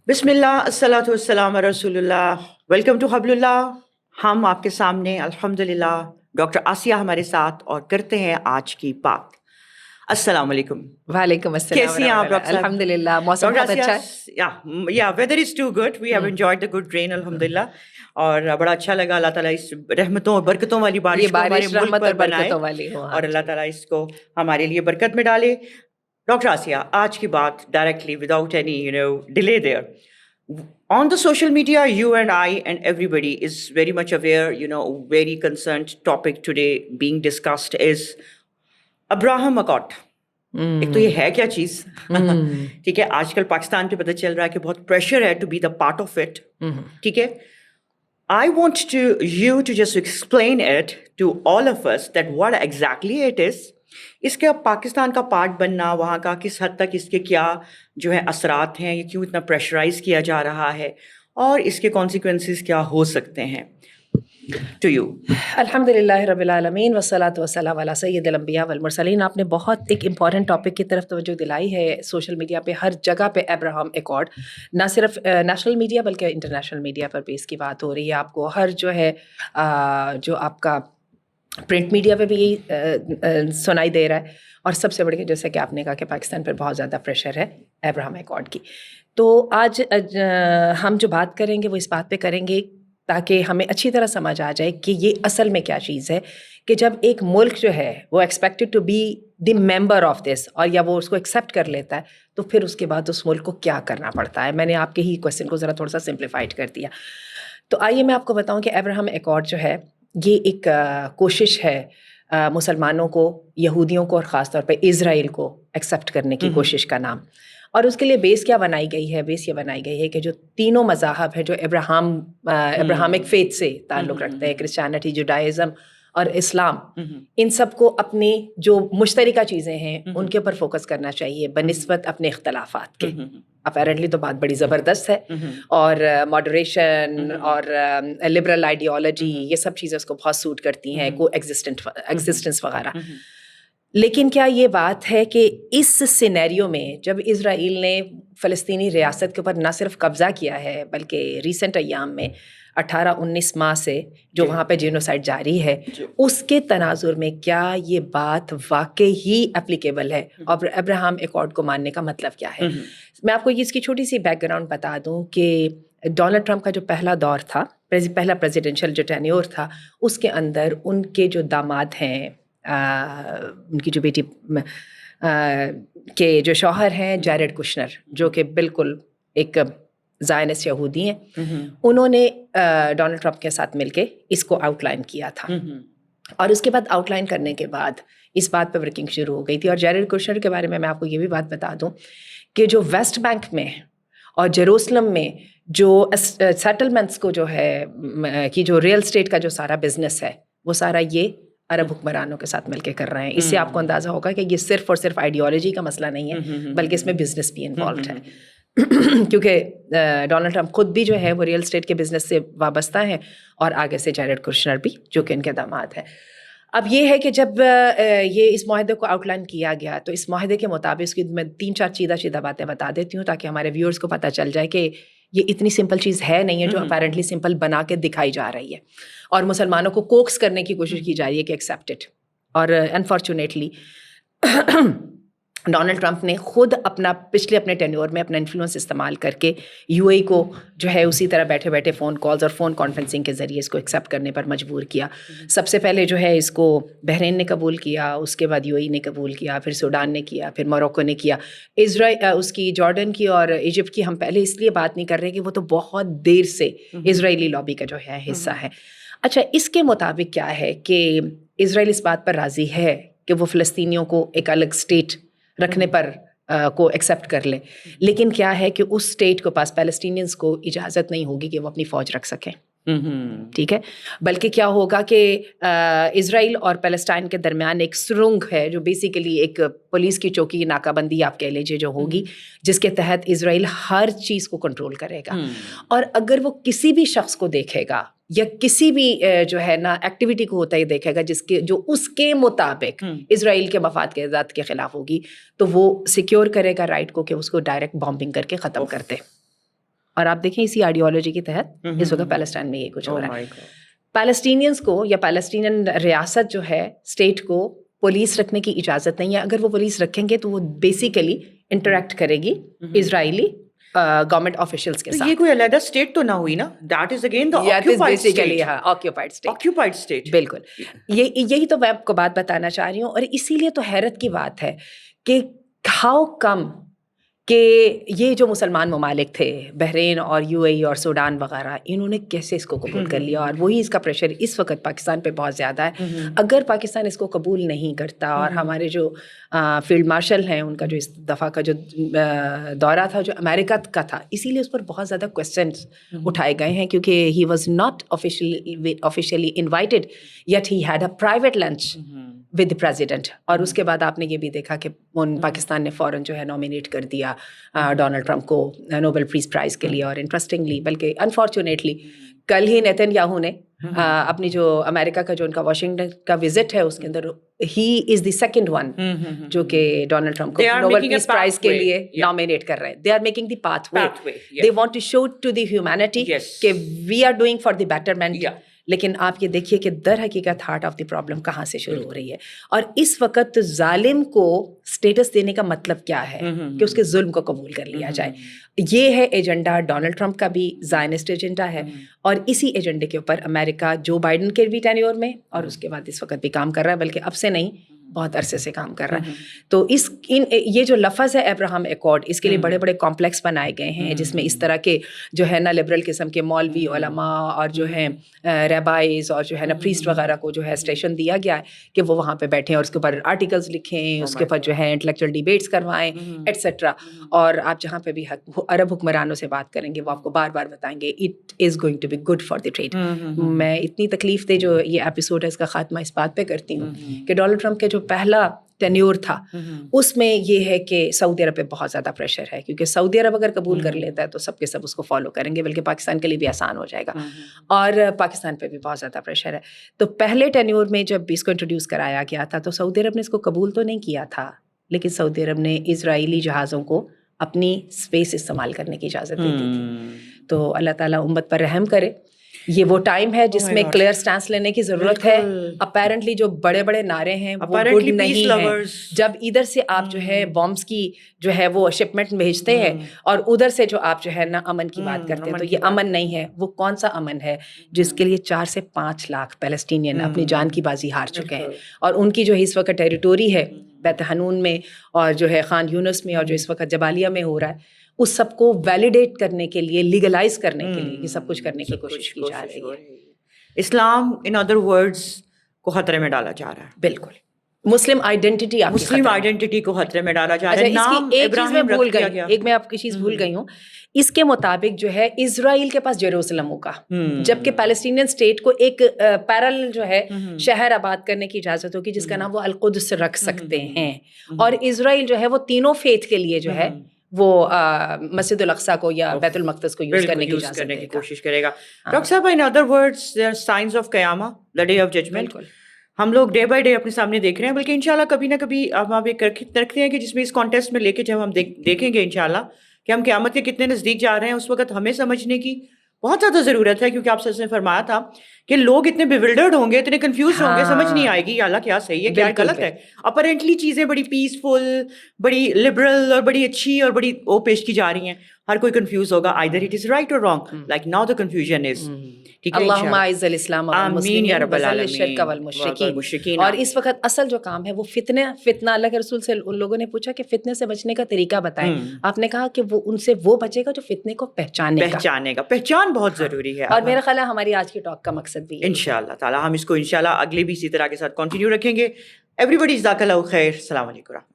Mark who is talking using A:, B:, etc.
A: بسم اللہ الصلاۃ والسلام علی رسول اللہ. ویلکم ٹو حبل اللہ. ہم آپ کے سامنے الحمدللہ ڈاکٹر آسیہ ہمارے ساتھ اور کرتے ہیں آج کی بات. السلام علیکم.
B: وعلیکم السلام
A: کیسی ہیں آپ
B: ورحمۃ اللہ.
A: ڈاکٹر صاحب؟
B: الحمدللہ موسم
A: ڈاکٹر
B: بہت اچھا ہے.
A: آسیہ weather is too good. We have enjoyed the good rain الحمدللہ. اور بڑا اچھا لگا. اللہ تعالیٰ اس رحمتوں اور برکتوں والی
B: یہ
A: بارش کو ہمارے
B: بارش
A: ملک
B: رحمت
A: پر
B: اور
A: بنائے
B: برکتوں والی ہو.
A: اور اللہ تعالیٰ اس کو ہمارے لیے برکت میں ڈالے. ڈاکٹر آسیہ, آج کی بات directly without any delay there. On the social media, you and I and everybody is very much aware, very concerned topic today being discussed is Abraham Accord. ایک تو یہ ہے کیا چیز؟ ٹھیک ہے, آج کل پاکستان پہ پتہ چل رہا ہے کہ بہت پریشر ہے to be the part of it. ٹھیک ہے, I want you to just explain it to all of us that what exactly it is. اس کے پاکستان کا پارٹ بننا, وہاں کا کس حد تک اس کے کیا جو ہے اثرات ہیں, یہ کیوں اتنا پریشرائز کیا جا رہا ہے, اور اس کے کانسیکوینسز کیا ہو سکتے ہیں. To you.
B: الحمدللہ رب العالمین والصلاۃ والسلام علی سید الانبیاء والمرسلین. آپ نے بہت ایک امپورٹنٹ ٹاپک کی طرف توجہ دلائی ہے. سوشل میڈیا پہ ہر جگہ پہ ابراہم ایکارڈ, نہ صرف نیشنل میڈیا بلکہ انٹرنیشنل میڈیا پر بھی اس کی بات ہو رہی ہے. آپ کو ہر جو ہے جو آپ کا پرنٹ میڈیا پہ بھی یہی سنائی دے رہا ہے. اور سب سے بڑھ کے جیسے کہ آپ نے کہا کہ پاکستان پر بہت زیادہ پریشر ہے ابراہم ایکارڈ کی. تو آج ہم جو بات کریں گے وہ اس بات پہ کریں گے تاکہ ہمیں اچھی طرح سمجھ آ جائے کہ یہ اصل میں کیا چیز ہے, کہ جب ایک ملک جو ہے وہ expected to be the member of this, اور یا وہ اس کو ایکسیپٹ کر لیتا ہے, تو پھر اس کے بعد اس ملک کو کیا کرنا پڑتا ہے. میں نے آپ کے ہی کویسچن کو ذرا تھوڑا سا سمپلیفائڈ کر دیا. تو آئیے میں آپ کو بتاؤں کہ ابراہم ایکارڈ جو ہے یہ ایک کوشش ہے مسلمانوں کو, یہودیوں کو اور خاص طور پہ اسرائیل کو ایکسیپٹ کرنے کی کوشش کا نام. اور اس کے لیے بیس کیا بنائی گئی ہے؟ بیس یہ بنائی گئی ہے کہ جو تینوں مذاہب ہیں جو ابراہمک فیتھ سے تعلق رکھتے ہیں, کرسچینٹی, جوڈائزم اور اسلام, ان سب کو اپنی جو مشترکہ چیزیں ہیں ان کے اوپر فوکس کرنا چاہیے بنسبت اپنے اختلافات کے. اپیرنٹلی تو بات بڑی زبردست ہے, اور ماڈریشن اور لبرل آئیڈیالوجی یہ سب چیزیں اس کو بہت سوٹ کرتی ہیں, کو ایگزسٹنس وغیرہ. لیکن کیا یہ بات ہے کہ اس سینیریو میں جب اسرائیل نے فلسطینی ریاست کے اوپر نہ صرف قبضہ کیا ہے بلکہ ریسنٹ ایام میں 18-19 ماہ سے جو وہاں پہ جینوسائیڈ جاری ہے, اس کے تناظر میں کیا یہ بات واقعی ہی اپلیکیبل ہے, اور ابراہم ایکارڈ کو ماننے کا مطلب کیا ہے؟ میں آپ کو اس کی چھوٹی سی بیک گراؤنڈ بتا دوں کہ ڈونلڈ ٹرمپ کا جو پہلا دور تھا, پہلا پریزیڈینشیل جو ٹینیور تھا, اس کے اندر ان کے جو داماد ہیں, ان کی جو بیٹی کے جو شوہر ہیں جیرڈ کشنر, جو کہ بالکل ایک زائنسٹ یہودی ہیں, انہوں نے ڈونلڈ ٹرمپ کے ساتھ مل کے اس کو آؤٹ لائن کیا تھا. اور اس کے بعد آؤٹ لائن کرنے کے بعد اس بات پہ ورکنگ شروع ہو گئی تھی. اور جیرڈ کشنر کے بارے میں آپ کو یہ بھی بات بتا دوں کہ جو ویسٹ بینک میں اور جیروسلم میں جو سیٹلمنٹس کو جو ہے کہ جو ریئل اسٹیٹ کا جو سارا بزنس ہے وہ سارا یہ عرب حکمرانوں کے ساتھ مل کے کر رہے ہیں. اس سے آپ کو اندازہ ہوگا کہ یہ صرف اور صرف آئیڈیالوجی کا مسئلہ نہیں ہے بلکہ اس میں بزنس بھی انوالوڈ ہے. کیونکہ ڈونلڈ ٹرمپ خود بھی جو ہے وہ ریئل اسٹیٹ کے بزنس سے وابستہ ہیں, اور آگے سے جیرڈ کشنر بھی جو کہ ان کے داماد ہیں. اب یہ ہے کہ جب یہ اس معاہدے کو آؤٹ لائن کیا گیا تو اس معاہدے کے مطابق اس کی میں 3-4 چیدہ باتیں بتا دیتی ہوں تاکہ ہمارے ویورز کو پتہ چل جائے کہ یہ اتنی سمپل چیز ہے نہیں ہے جو اپیرنٹلی سمپل بنا کے دکھائی جا رہی ہے, اور مسلمانوں کو کوکس کرنے کی کوشش کی جا رہی ہے کہ ایکسیپٹ اٹ. اور انفارچونیٹلی ڈونلڈ ٹرمپ نے خود اپنے ٹینیور میں اپنا انفلوئنس استعمال کر کے یو اے کو جو ہے اسی طرح بیٹھے بیٹھے فون کالز اور فون کانفرنسنگ کے ذریعے اس کو ایکسیپٹ کرنے پر مجبور کیا. سب سے پہلے جو ہے اس کو بحرین نے قبول کیا, اس کے بعد یو اے نے قبول کیا, پھر سوڈان نے کیا, پھر موروکو نے کیا. اس کی جارڈن کی اور ایجپٹ کی ہم پہلے اس لیے بات نہیں کر رہے کہ وہ تو بہت دیر سے اسرائیلی لابی کا جو ہے حصہ ہے. اچھا, اس کے مطابق کیا ہے کہ اسرائیل اس بات پر راضی ہے کہ وہ فلسطینیوں کو ایک الگ اسٹیٹ رکھنے پر کو ایکسیپٹ کر لے, لیکن کیا ہے کہ اس اسٹیٹ کو پاس پیلسٹینینز کو اجازت نہیں ہوگی کہ وہ اپنی فوج رکھ سکیں. ٹھیک ہے, بلکہ کیا ہوگا کہ اسرائیل اور پیلسٹائن کے درمیان ایک سرنگ ہے جو بیسیکلی ایک پولیس کی چوکی, ناکہ بندی آپ کہہ لیجیے, جو ہوگی جس کے تحت اسرائیل ہر چیز کو کنٹرول کرے گا. اور اگر وہ کسی بھی شخص کو دیکھے گا یا کسی بھی جو ہے نا ایکٹیویٹی کو ہوتا ہی دیکھے گا جو اس کے مطابق اسرائیل کے مفاد کے ذات کے خلاف ہوگی, تو وہ سیکیور کرے گا رائٹ کو کہ اس کو ڈائریکٹ بامبنگ کر کے ختم کر دے. اور آپ دیکھیں اسی آئیڈیالوجی کے تحت اس وقت پیلسٹائن میں یہ کچھ ہو رہا ہے. پیلسٹینینز کو یا پیلسٹینین ریاست جو ہے اسٹیٹ کو پولیس رکھنے کی اجازت نہیں ہے. اگر وہ پولیس رکھیں گے تو وہ بیسیکلی انٹریکٹ کرے گی اسرائیلی گورنمنٹ آفیشلس کے ساتھ.
A: یہ کوئی علیحدہ اسٹیٹ تو نہ ہوئی نا, that is again the
B: occupied state. بالکل, یہی تو میں آپ کو بات بتانا چاہ رہی ہوں. اور اسی لیے تو حیرت کی بات ہے کہ ہاؤ کم کہ یہ جو مسلمان ممالک تھے بحرین اور یو اے ای اور سوڈان وغیرہ, انہوں نے کیسے اس کو قبول کر لیا. اور وہی اس کا پریشر اس وقت پاکستان پہ بہت زیادہ ہے. اگر پاکستان اس کو قبول نہیں کرتا, اور ہمارے جو فیلڈ مارشل ہیں ان کا جو اس دفعہ کا جو دورہ تھا جو امریکہ کا تھا, اسی لیے اس پر بہت زیادہ کویسچنس اٹھائے گئے ہیں, کیونکہ he was not officially invited yet he had a private lunch with the president. اور اس کے بعد آپ نے یہ بھی دیکھا کہ پاکستان نے فوراً جو ہے نامینیٹ کر دیا ڈونلڈ ٹرمپ کو نوبل پیس پرائز کے لیے. اور انٹرسٹنگلی, بلکہ انفارچونیٹلی, کل ہی نیتن یاہو نے اپنی جو امریکہ کا جو ان کا واشنگٹن کا وزٹ ہے اس کے اندر ہی از دی سیکنڈ ون جو کہ ڈونلڈ ٹرمپ کو نوبل پیس پرائز کے لیے نامینیٹ کر رہے ہیں. They are making the pathway. They want to show to the humanity کہ we are doing for the betterment. لیکن آپ یہ دیکھیے کہ در حقیقت ہارٹ آف دی پرابلم کہاں سے شروع ہو رہی ہے. اور اس وقت ظالم کو اسٹیٹس دینے کا مطلب کیا ہے کہ اس کے ظلم کو قبول کر لیا جائے. یہ ہے ایجنڈا ڈونلڈ ٹرمپ کا بھی, زائنسٹ ایجنڈا ہے. اور اسی ایجنڈے کے اوپر امریکہ جو بائیڈن کے بھی ٹینیور میں اور اس کے بعد اس وقت بھی کام کر رہا ہے, بلکہ اب سے نہیں بہت عرصے سے کام کر رہا ہے. تو یہ جو لفظ ہے ابراہم ایکارڈ, اس کے لیے بڑے بڑے کمپلیکس بنائے گئے ہیں جس میں اس طرح کے جو ہے نا لبرل قسم کے مولوی علماء اور جو ہے ریبائز اور جو ہے نا پریسٹ وغیرہ کو جو ہے اسٹیشن دیا گیا ہے کہ وہ وہاں پہ بیٹھیں اور اس کے اوپر آرٹیکلس لکھیں, اس کے اوپر جو ہے انٹلیکچوئل ڈیبیٹس کروائیں ایٹسیٹرا. اور آپ جہاں پہ بھی عرب حکمرانوں سے بات کریں گے وہ آپ کو بار بار بتائیں گے it is going to be good for the trade. میں اتنی تکلیف دے جو یہ ایپیسوڈ ہے اس کا خاتمہ اس بات پہ کرتی ہوں کہ ڈونلڈ ٹرمپ کے جو پہلا ٹینیور تھا اس میں یہ ہے کہ سعودی عرب پہ بہت زیادہ پریشر ہے, کیونکہ سعودی عرب اگر قبول کر لیتا ہے تو سب کے سب اس کو فالو کریں گے, بلکہ پاکستان کے لیے بھی آسان ہو جائے گا. اور پاکستان پہ بھی بہت زیادہ پریشر ہے. تو پہلے ٹینیور میں جب اس کو انٹروڈیوس کرایا گیا تھا تو سعودی عرب نے اس کو قبول تو نہیں کیا تھا, لیکن سعودی عرب نے اسرائیلی جہازوں کو اپنی اسپیس استعمال کرنے کی اجازت دے دی تھی. تو اللہ تعالیٰ امت پر رحم کرے. یہ وہ ٹائم ہے جس میں کلیئر سٹانس لینے کی ضرورت ہے. اپیرنٹلی جو بڑے بڑے نعرے ہیں وہ گڈ نہیں ہیں. جب ادھر سے آپ جو ہے بامس کی جو ہے وہ شپمنٹ بھیجتے ہیں اور ادھر سے جو آپ جو ہے نا امن کی بات کرتے ہیں, تو یہ امن نہیں ہے. وہ کون سا امن ہے جس کے لیے 4 سے 5 لاکھ پیلسٹینین اپنی جان کی بازی ہار چکے ہیں, اور ان کی جو اس وقت ٹیریٹوری ہے بیت حنون میں اور جو ہے خان یونس میں اور جو اس وقت جبالیہ میں ہو رہا ہے, اس سب کو ویلیڈیٹ کرنے کے لیے, لیگلائز کرنے کے لیے یہ سب کچھ کرنے کی کوشش کی جا رہی ہے.
A: اسلام ان ادر ورڈز کو خطرے میں ڈالا جا رہا ہے.
B: بالکل, مسلم آئیڈینٹی
A: کو خطرے میں ڈالا جا رہا ہے.
B: نام ابراہیم بھول گئی, ایک میں آپ کی چیز بھول گئی ہوں. اس کے مطابق جو ہے اسرائیل کے پاس جیروسلم ہوگا, جبکہ پیلسٹینین اسٹیٹ کو ایک پیرل جو ہے شہر آباد کرنے کی اجازت ہوگی جس کا نام وہ القدس رکھ سکتے ہیں. اور اسرائیل جو ہے وہ تینوں فیتھ کے لیے جو ہے وہ مسجد الاقصیٰ کو یا بیت المقدس کو یوز کرنے کی
A: کوشش کرے گا. ڈاکٹر صاحب, in other words there are signs of قیامہ, دا ڈے آف ججمنٹ. ہم لوگ ڈے بائی ڈے اپنے سامنے دیکھ رہے ہیں, بلکہ انشاءاللہ کبھی نہ کبھی ہم ایک رکھتے ہیں کہ جس میں اس کانٹیسٹ میں لے کے جب ہم دیکھیں گے انشاءاللہ کہ ہم قیامت کے کتنے نزدیک جا رہے ہیں, اس وقت ہمیں سمجھنے کی بہت زیادہ ضرورت ہے. کیونکہ آپ سے نے فرمایا تھا کہ لوگ اتنے بیولڈرڈ ہوں گے, اتنے کنفیوز ہوں گے, سمجھ نہیں آئے گی یا اللہ کیا صحیح ہے کیا غلط ہے. اپیرنٹلی چیزیں بڑی پیسفل, بڑی لبرل اور بڑی اچھی اور بڑی وہ پیش کی جا رہی ہیں. ہر کوئی کنفیوز ہوگا, either it is right or wrong, like now the confusion is.
B: اللہم اعز الاسلام والمسلمین وذل الشرک والمشرکین. اور اس وقت اصل جو کام ہے وہ فتنہ اللہ کے رسول سے ان لوگوں نے پوچھا کہ فتنے سے بچنے کا طریقہ بتائیں. آپ نے کہا کہ وہ ان سے وہ بچے گا جو فتنے کو پہچانے گا. پہچان
A: بہت ضروری ہے.
B: اور میرا خیال ہے ہماری آج کی ٹاک کا مقصد بھی
A: انشاءاللہ تعالیٰ ہم اس کو انشاءاللہ اگلے بھی اسی طرح کے ساتھ کنٹینیو رکھیں گے. ایوری بڈی جزاک اللہ خیر. السلام علیکم.